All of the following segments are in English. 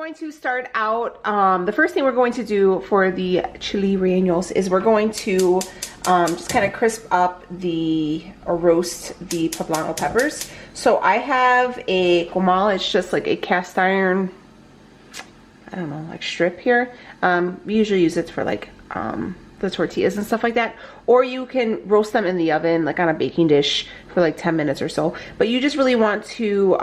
going to start out, the first thing we're going to do for the Chile Rellanos is we're going to just kind of crisp up or roast the poblano peppers. So I have a comal, it's just like a cast iron, I don't know, like strip here. We usually use it for like the tortillas and stuff like that, or you can roast them in the oven like on a baking dish for like 10 minutes or so. But you just really want to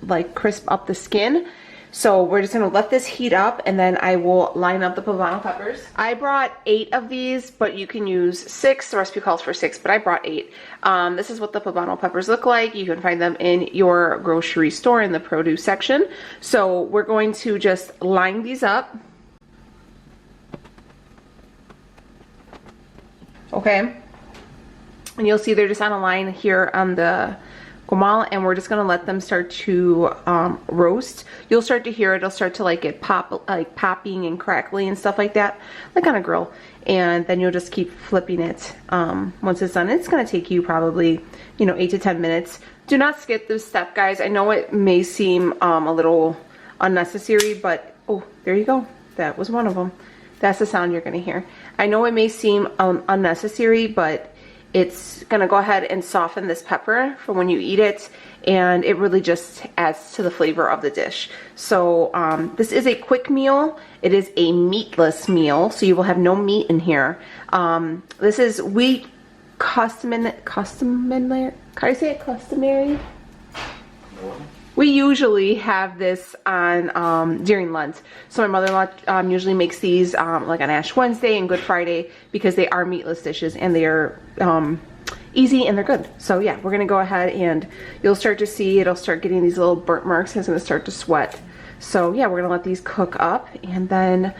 like crisp up the skin. So we're just gonna let this heat up, and then I will line up the poblano peppers. I brought 8 of these, but you can use 6. The recipe calls for 6, but I brought 8. This is what the poblano peppers look like. You can find them in your grocery store in the produce section. So we're going to just line these up. Okay, and you'll see they're just on a line here on the comal, and we're just gonna let them start to roast. You'll start to hear it. It'll start to like get popping and crackling and stuff like that, like on a grill. And then you'll just keep flipping it. Once it's done, it's gonna take you probably, you know, 8 to 10 minutes. Do not skip this step, guys. I know it may seem a little unnecessary, but oh, there you go. That was one of them. That's the sound you're gonna hear. I know it may seem unnecessary, but it's gonna go ahead and soften this pepper for when you eat it, and it really just adds to the flavor of the dish. So this is a quick meal. It is a meatless meal, so you will have no meat in here. This is customary. Can I say it customary? We usually have this on during Lent. So my mother-in-law usually makes these like on Ash Wednesday and Good Friday, because they are meatless dishes and they are easy and they're good. So yeah, we're gonna go ahead and you'll start to see it'll start getting these little burnt marks, and it's gonna start to sweat. So yeah, we're gonna let these cook up, and then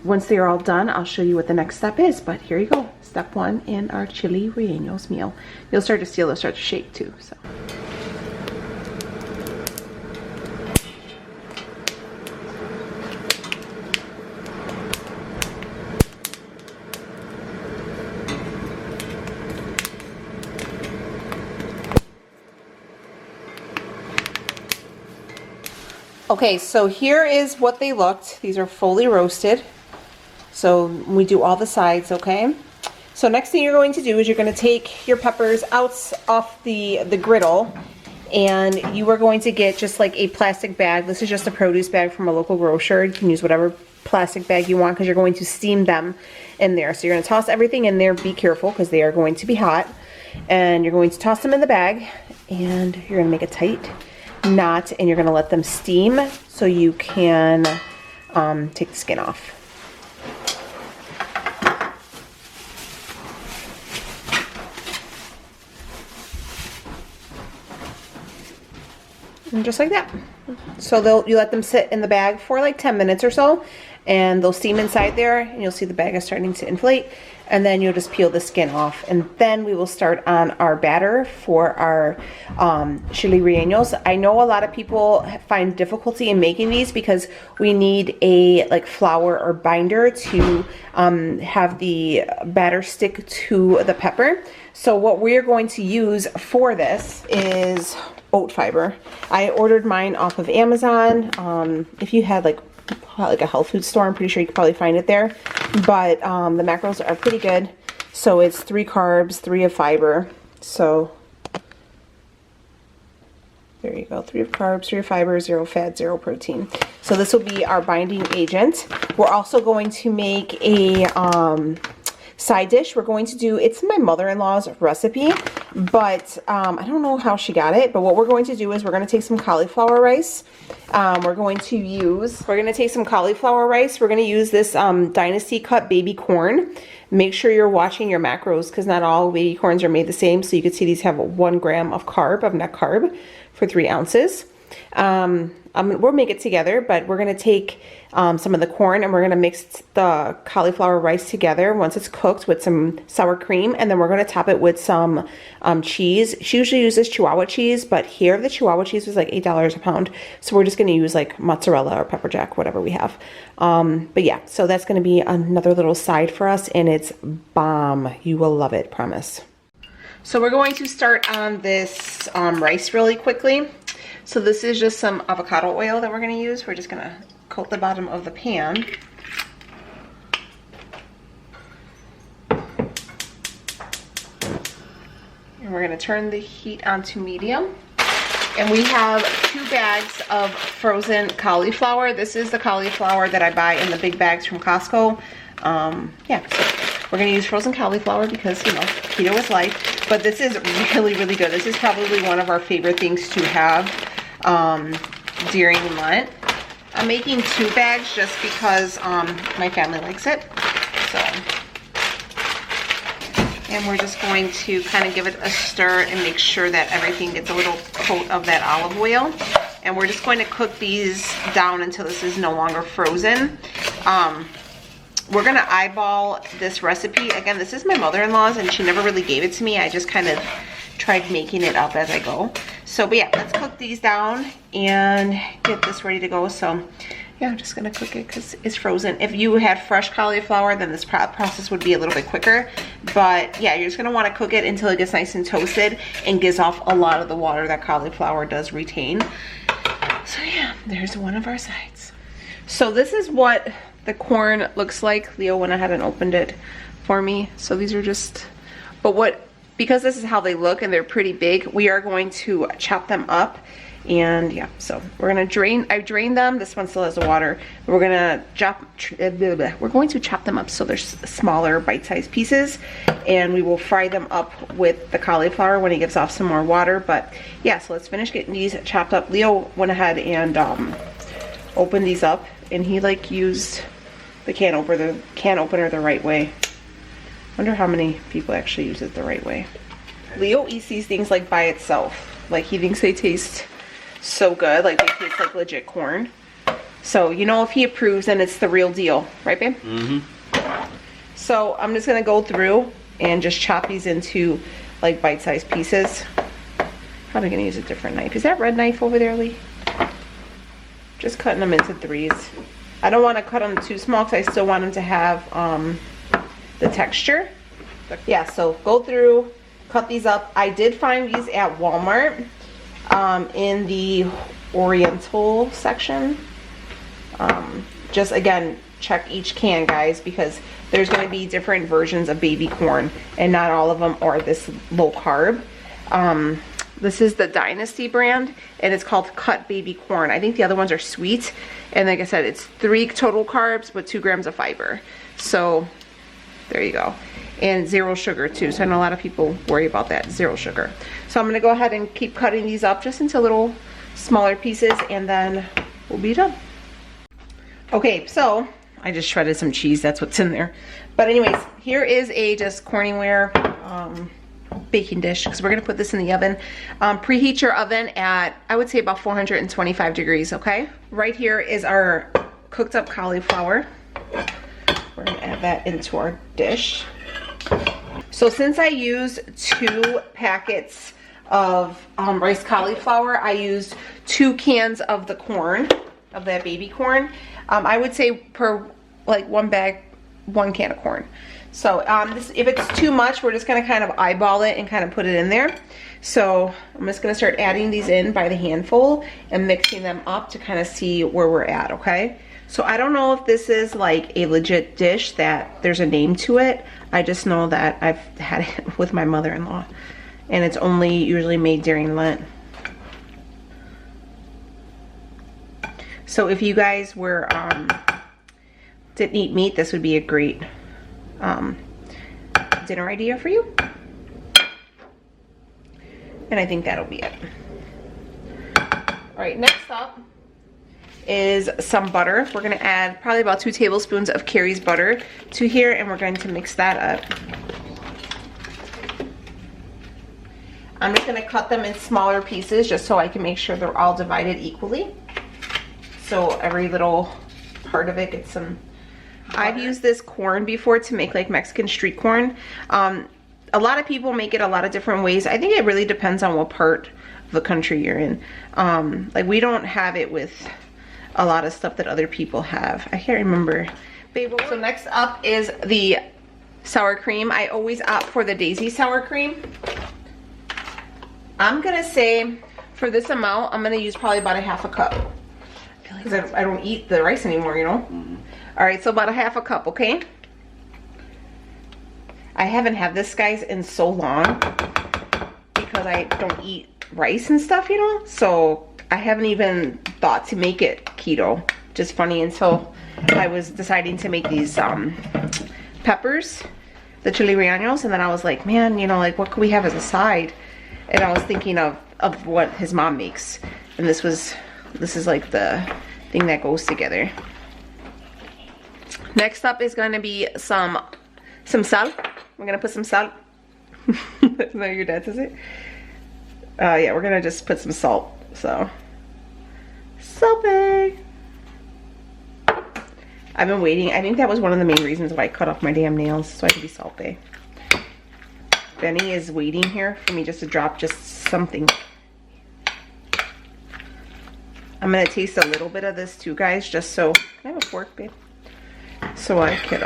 once they are all done, I'll show you what the next step is. But here you go, step 1 in our Chile Rellanos meal. You'll start to see it'll start to shake too. So. Okay, so here is what they looked. These are fully roasted. So we do all the sides, okay? So next thing you're going to do is you're going to take your peppers off the griddle, and you are going to get just like a plastic bag. This is just a produce bag from a local grocer. You can use whatever plastic bag you want, because you're going to steam them in there. So you're going to toss everything in there. Be careful, because they are going to be hot. And you're going to toss them in the bag, and you're going to make a tight knot, and you're going to let them steam so you can take the skin off. And just like that. So you let them sit in the bag for like 10 minutes or so, and they'll steam inside there, and you'll see the bag is starting to inflate, and then you'll just peel the skin off, and then we will start on our batter for our Chile Rellanos. I know a lot of people find difficulty in making these because we need a like flour or binder to have the batter stick to the pepper. So what we're going to use for this is oat fiber. I ordered mine off of Amazon. If you had like a health food store, I'm pretty sure you could probably find it there. But the macros are pretty good. So it's 3 carbs, 3 of fiber. So there you go, 3 of carbs, 3 of fiber, 0 fat, 0 protein. So this will be our binding agent. We're also going to make a side dish. We're going to do, it's my mother-in-law's recipe, but I don't know how she got it, but what we're going to do is we're going to take some cauliflower rice. We're going to take some cauliflower rice. We're going to use this Dynasty cut baby corn. Make sure you're watching your macros, because not all baby corns are made the same. So you can see these have 1 gram of net carb for 3 ounces. We'll make it together, but we're going to take some of the corn, and we're going to mix the cauliflower rice together once it's cooked with some sour cream, and then we're going to top it with some cheese. She usually uses Chihuahua cheese, but here the Chihuahua cheese was like $8 a pound, so we're just going to use like mozzarella or pepper jack, whatever we have. But yeah, so that's going to be another little side for us, and it's bomb. You will love it, promise. So we're going to start on this rice really quickly. So this is just some avocado oil that we're gonna use. We're just gonna coat the bottom of the pan. And we're gonna turn the heat on to medium. And we have 2 bags of frozen cauliflower. This is the cauliflower that I buy in the big bags from Costco. Yeah, so we're gonna use frozen cauliflower because, you know, keto is life. But this is really, really good. This is probably one of our favorite things to have during Lent. I'm making 2 bags just because my family likes it. So, and we're just going to kind of give it a stir and make sure that everything gets a little coat of that olive oil. And we're just going to cook these down until this is no longer frozen. We're gonna eyeball this recipe. Again, this is my mother-in-law's and she never really gave it to me. I just kind of tried making it up as I go. So, but yeah, let's cook these down and get this ready to go. So yeah, I'm just gonna cook it because it's frozen. If you had fresh cauliflower, then this process would be a little bit quicker. But yeah, you're just gonna wanna cook it until it gets nice and toasted and gives off a lot of the water that cauliflower does retain. So yeah, there's one of our sides. So this is what the corn looks like. Leo went ahead and opened it for me. So these are just, because this is how they look and they're pretty big, we are going to chop them up. And yeah, so we're gonna I've drained them. This one still has the water. We're gonna we're going to chop them up so they're smaller bite-sized pieces, and we will fry them up with the cauliflower when it gives off some more water. But yeah, so let's finish getting these chopped up. Leo went ahead and opened these up, and he like used the can opener the right way. Wonder how many people actually use it the right way. Leo eats these things like by itself. Like he thinks they taste so good, like they taste like legit corn. So you know, if he approves, then it's the real deal, right babe? Mm-hmm. So I'm just gonna go through and just chop these into like bite-sized pieces. Probably gonna use a different knife. Is that red knife over there, Lee? Just cutting them into 3s. I don't want to cut them too small because I still want them to have the texture. Yeah, so go through, cut these up. I did find these at Walmart in the Oriental section. Just again, check each can, guys, because there's going to be different versions of baby corn and not all of them are this low carb. This is the Dynasty brand and it's called cut baby corn. I think the other ones are sweet, and like I said, it's 3 total carbs with 2 grams of fiber. So there you go. And 0 sugar too. So I know a lot of people worry about that, 0 sugar. So I'm gonna go ahead and keep cutting these up just into little smaller pieces, and then we'll be done. Okay, so I just shredded some cheese, that's what's in there. But anyways, here is a just Corningware baking dish, because we're gonna put this in the oven. Preheat your oven at, I would say, about 425 degrees, okay? Right here is our cooked up cauliflower. We're gonna add that into our dish. So since I used 2 packets of rice cauliflower, I used 2 cans of the corn, of that baby corn. I would say per like 1 bag, 1 can of corn. So if it's too much, we're just gonna kind of eyeball it and kind of put it in there. So I'm just gonna start adding these in by the handful and mixing them up to kind of see where we're at, okay? So I don't know if this is like a legit dish that there's a name to it. I just know that I've had it with my mother-in-law, and it's only usually made during Lent. So if you guys were didn't eat meat, this would be a great dinner idea for you. And I think that'll be it. All right, next up is some butter. We're gonna add probably about 2 tablespoons of Carrie's butter to here, and we're going to mix that up. I'm just gonna cut them in smaller pieces just so I can make sure they're all divided equally. So every little part of it gets some butter. I've used this corn before to make like Mexican street corn. A lot of people make it a lot of different ways. I think it really depends on what part of the country you're in. Like we don't have it with a lot of stuff that other people have. I can't remember. So next up is the sour cream. I always opt for the Daisy sour cream. I'm gonna say For this amount, I'm gonna use probably about a half a cup. Because I don't eat the rice anymore, you know? Mm-hmm. All right, so about a half a cup, okay? I haven't had this, guys, in so long because I don't eat rice and stuff, you know? So I haven't even thought to make it keto. Just funny until I was deciding to make these peppers, the Chile Rellanos, and then I was like, man, you know, like what could we have as a side? And I was thinking of what his mom makes. And this is like the thing that goes together. Next up is gonna be some salt. We're gonna put some salt. Is that what your dad says it? Yeah, we're gonna just put some salt. So, salty. I've been waiting. I think that was one of the main reasons why I cut off my damn nails, so I could be salty. Benny is waiting here for me just to drop just something. I'm gonna taste a little bit of this too, guys, just so. Can I have a fork, babe? So I could,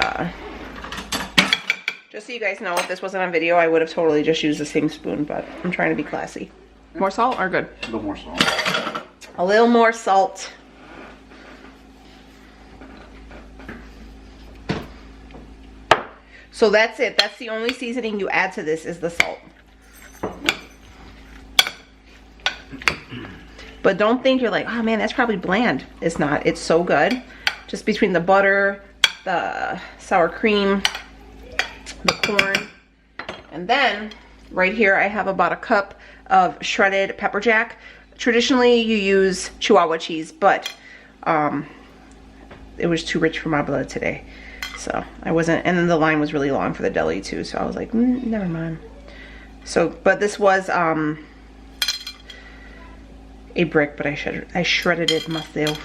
just so you guys know, if this wasn't on video, I would have totally just used the same spoon, but I'm trying to be classy. More salt or good? A little more salt. A little more salt. So that's it. That's the only seasoning you add to this is the salt. But don't think you're like, oh man, that's probably bland. It's not. It's so good. Just between the butter, the sour cream, the corn, and then right here I have about a cup of shredded pepper jack. Traditionally you use Chihuahua cheese, but it was too rich for my blood today, so I wasn't. And then the line was really long for the deli too, so I was like, never mind. So, but this was a brick, but I shredded it myself.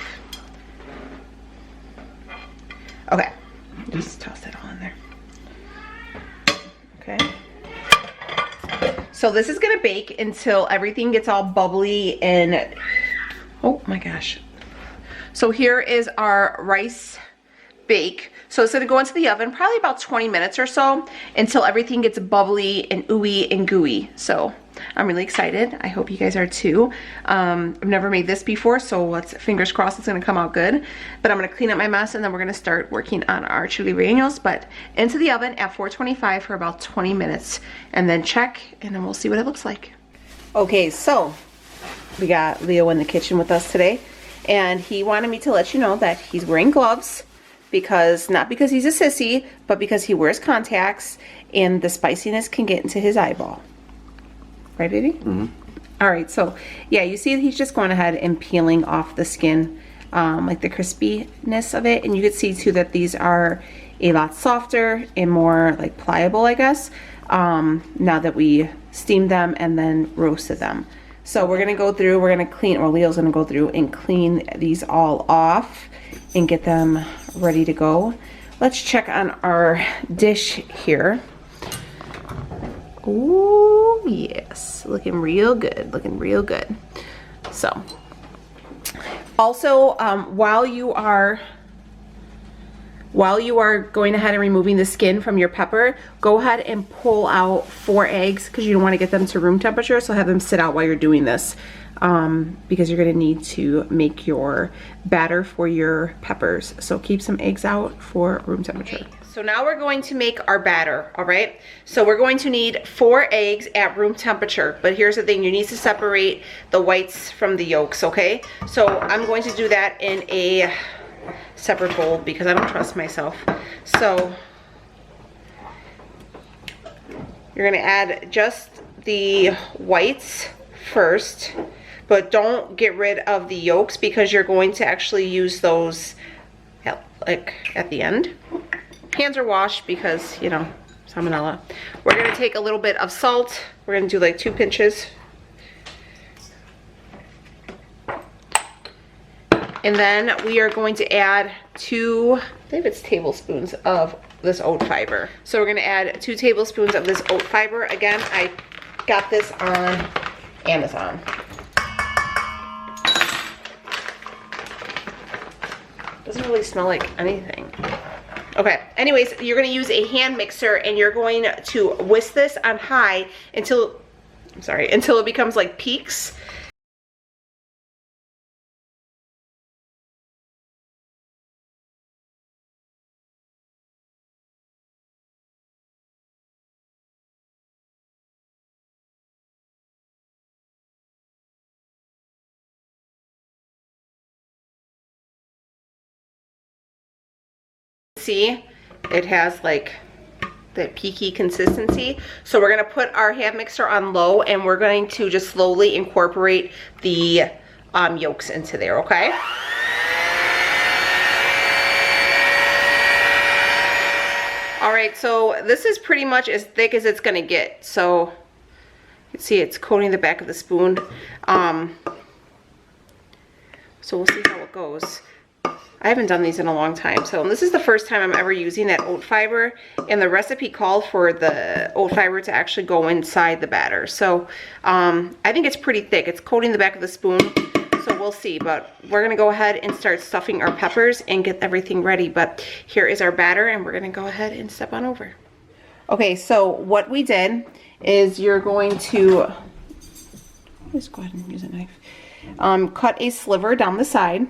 Okay, just toss that all in there. Okay. So this is gonna bake until everything gets all bubbly and, oh my gosh. So here is our rice bake. So it's gonna go into the oven probably about 20 minutes or so until everything gets bubbly and ooey and gooey. So I'm really excited. I hope you guys are too. I've never made this before, so let's fingers crossed it's gonna come out good. But I'm gonna clean up my mess and then we're gonna start working on our Chile Rellanos, but into the oven at 425 for about 20 minutes and then check and then we'll see what it looks like. Okay, so we got Leo in the kitchen with us today and he wanted me to let you know that he's wearing gloves because, not because he's a sissy, but because he wears contacts and the spiciness can get into his eyeball. Right, baby? Mm-hmm. All right, so yeah, you see he's just going ahead and peeling off the skin, like the crispiness of it. And you can see too that these are a lot softer and more like pliable, I guess, now that we steamed them and then roasted them. So we're gonna go through, we're gonna clean, or Leo's gonna go through and clean these all off and get them ready to go. Let's check on our dish here. Ooh, yes, looking real good, looking real good. So, also, while you are going ahead and removing the skin from your pepper, go ahead and pull out 4 eggs because you don't want to get them to room temperature, so have them sit out while you're doing this, because you're going to need to make your batter for your peppers. So keep some eggs out for room temperature. So now we're going to make our batter, all right? So we're going to need 4 eggs at room temperature, but here's the thing, you need to separate the whites from the yolks, okay? So I'm going to do that in a separate bowl because I don't trust myself. So you're gonna add just the whites first, but don't get rid of the yolks because you're going to actually use those at the end. Hands are washed because, you know, salmonella. We're gonna take a little bit of salt. We're gonna do like 2 pinches. And then we are going to add 2, I believe it's tablespoons of this oat fiber. So we're gonna add 2 tablespoons of this oat fiber. Again, I got this on Amazon. Doesn't really smell like anything. Okay, anyways, you're gonna use a hand mixer and you're going to whisk this on high until it becomes like peaks. see, it has like that peaky consistency. So we're gonna put our hand mixer on low and we're going to just slowly incorporate the yolks into there, okay? All right, so this is pretty much as thick as it's gonna get. So you can see it's coating the back of the spoon. So we'll see how it goes. I haven't done these in a long time, so this is the first time I'm ever using that oat fiber, and the recipe called for the oat fiber to actually go inside the batter. So I think it's pretty thick. It's coating the back of the spoon, so we'll see. But we're gonna go ahead and start stuffing our peppers and get everything ready. But here is our batter, and we're gonna go ahead and step on over. Okay, so what we did is you're going to, just go ahead and use a knife. Cut a sliver down the side.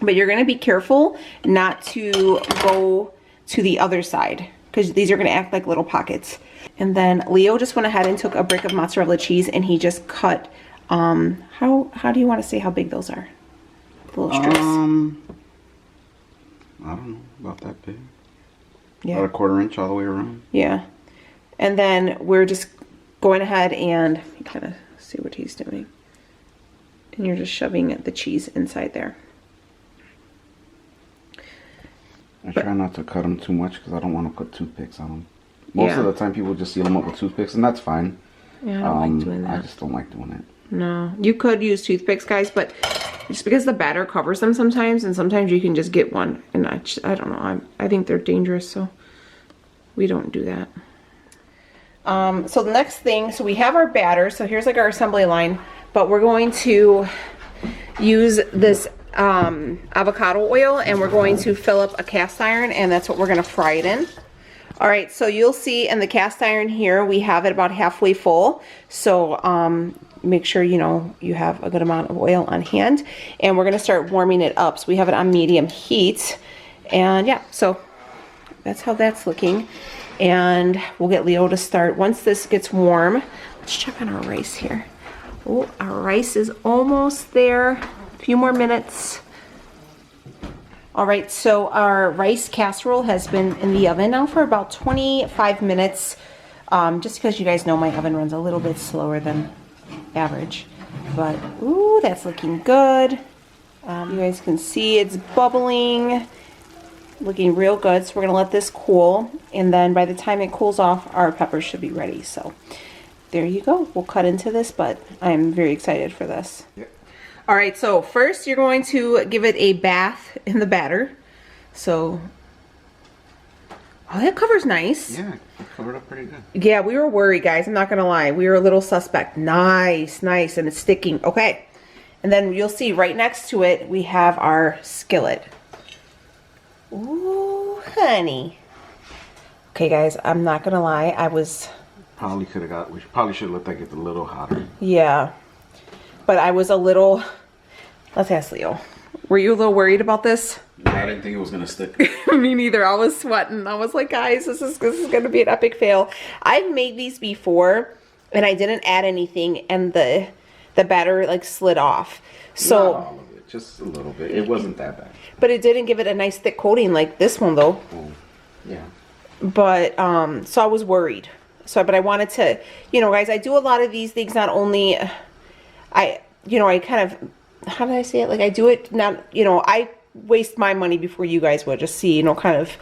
But you're going to be careful not to go to the other side because these are going to act like little pockets. And then Leo just went ahead and took a brick of mozzarella cheese and he just cut, how do you want to say how big those are? The little strips. I don't know, about that big. Yeah. About a 1/4 inch all the way around. Yeah. And then we're just going ahead and kind of see what he's doing. And you're just shoving the cheese inside there. I try not to cut them too much because I don't want to put toothpicks on them. Most of the time people just seal them up with toothpicks, and that's fine. Yeah, I don't like doing that. I just don't like doing it. No, you could use toothpicks, guys, but just because the batter covers them sometimes, and sometimes you can just get one, and I don't know, I think they're dangerous, so we don't do that. So the next thing, so we have our batter, so here's like our assembly line, but we're going to use this avocado oil and we're going to fill up a cast iron, and that's what we're going to fry it in. All right, so you'll see in the cast iron here we have it about halfway full, so make sure you have a good amount of oil on hand, and we're going to start warming it up. So we have it on medium heat, and yeah, so that's how that's looking. And we'll get Leo to start once this gets warm. Let's check on our rice here. Oh, our rice is almost there. A few more minutes. All right, so our rice casserole has been in the oven now for about 25 minutes. Just because you guys know my oven runs a little bit slower than average. But, ooh, that's looking good. You guys can see it's bubbling. Looking real good. So we're going to let this cool. And then by the time it cools off, our peppers should be ready. So there you go. We'll cut into this, but I'm very excited for this. Yep. All right, so first you're going to give it a bath in the batter. So, oh, that cover's nice. Yeah, it covered up pretty good. Yeah, we were worried, guys. I'm not gonna lie. We were a little suspect. Nice, nice, and it's sticking. Okay, and then you'll see right next to it, we have our skillet. Ooh, honey. Okay, guys, I'm not gonna lie. We probably should have looked like it's a little hotter. Yeah, but I was a little, let's ask Leo. Were you a little worried about this? I didn't think it was gonna stick. Me neither. I was sweating. I was like, guys, this is gonna be an epic fail. I've made these before and I didn't add anything and the batter like slid off. So not all of it, just a little bit. It wasn't that bad. But it didn't give it a nice thick coating like this one though. Oh, yeah. But so I was worried. But I wanted to, guys, I do a lot of these things. Not only I kind of, how did I say it? Like I do it not, I waste my money before you guys would, just see, kind of,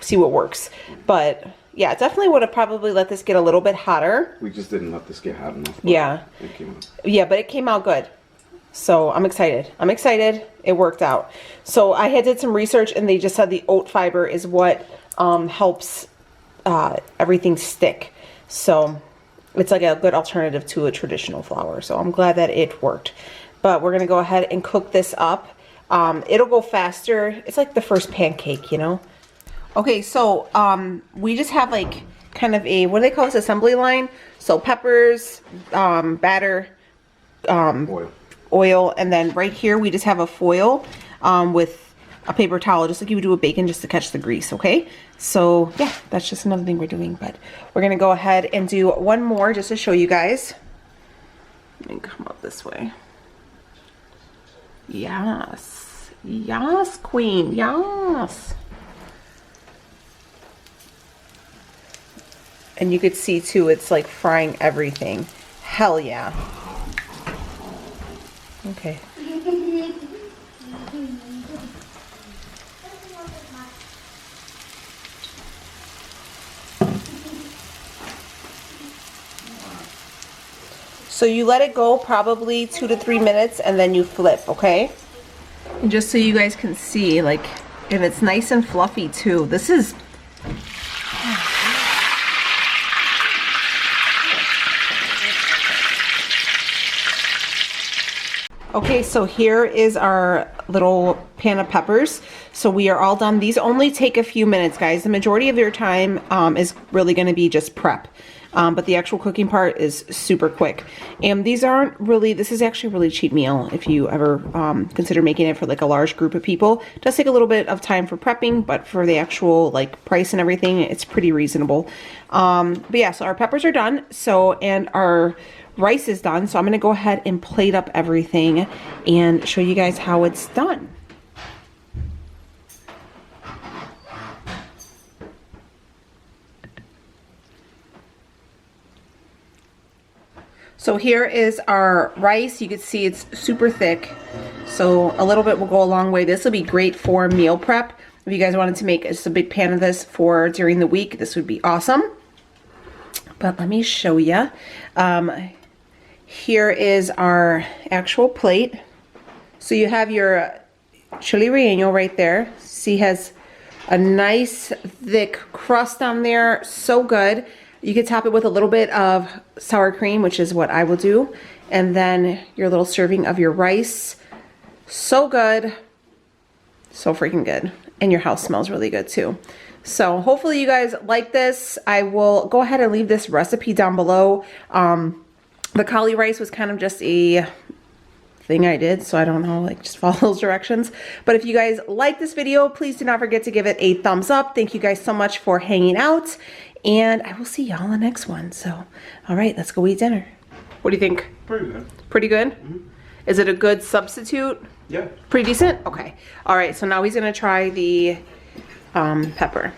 see what works. But yeah, definitely would have probably let this get a little bit hotter. We just didn't let this get hot enough. Yeah. Yeah, but it came out good. So I'm excited. It worked out. So I did some research and they just said the oat fiber is what helps everything stick. So it's like a good alternative to a traditional flour. So I'm glad that it worked. But we're going to go ahead and cook this up. It'll go faster. It's like the first pancake, Okay, so we just have like kind of a, what do they call this, assembly line? So peppers, batter, oil, and then right here we just have a foil with a paper towel, just like you would do with bacon, just to catch the grease, okay? So yeah, that's just another thing we're doing, but we're gonna go ahead and do one more just to show you guys. Let me come up this way. Yes, Yes, queen, yes. And you could see too, it's like frying everything. Hell yeah. Okay. So you let it go probably 2 to 3 minutes and then you flip, okay? And just so you guys can see, like, and it's nice and fluffy too. This is... Okay, so here is our little pan of peppers. So we are all done. These only take a few minutes, guys. The majority of your time is really going to be just prep. But the actual cooking part is super quick. And these aren't really, this is actually a really cheap meal if you ever consider making it for like a large group of people. It does take a little bit of time for prepping, but for the actual like price and everything, it's pretty reasonable. But yeah, so our peppers are done. So, and our rice is done. So I'm going to go ahead and plate up everything and show you guys how it's done. So here is our rice. You can see it's super thick. So a little bit will go a long way. This will be great for meal prep. If you guys wanted to make just a big pan of this for during the week, this would be awesome. But let me show you. Here is our actual plate. So you have your Chile Relleno right there. See, has a nice thick crust on there. So good. You could top it with a little bit of sour cream, which is what I will do. And then your little serving of your rice. So good. So freaking good. And your house smells really good too. So hopefully you guys like this. I will go ahead and leave this recipe down below. The cauli rice was kind of just a thing I did, so I don't know, like just follow those directions. But if you guys like this video, please do not forget to give it a thumbs up. Thank you guys so much for hanging out. And I will see y'all in the next one. So, all right, let's go eat dinner. What do you think? Pretty good. Pretty good? Mm-hmm. Is it a good substitute? Yeah. Pretty decent? Okay. All right, so now he's going to try the pepper.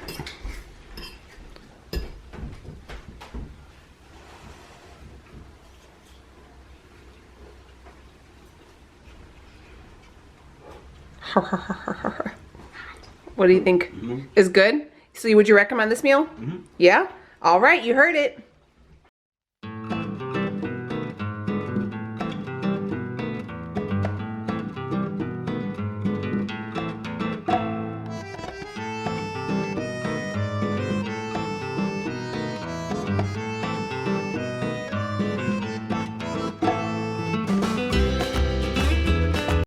What do you think? Mm-hmm. Is good? So would you recommend this meal? Mm-hmm. Yeah? All right, you heard it.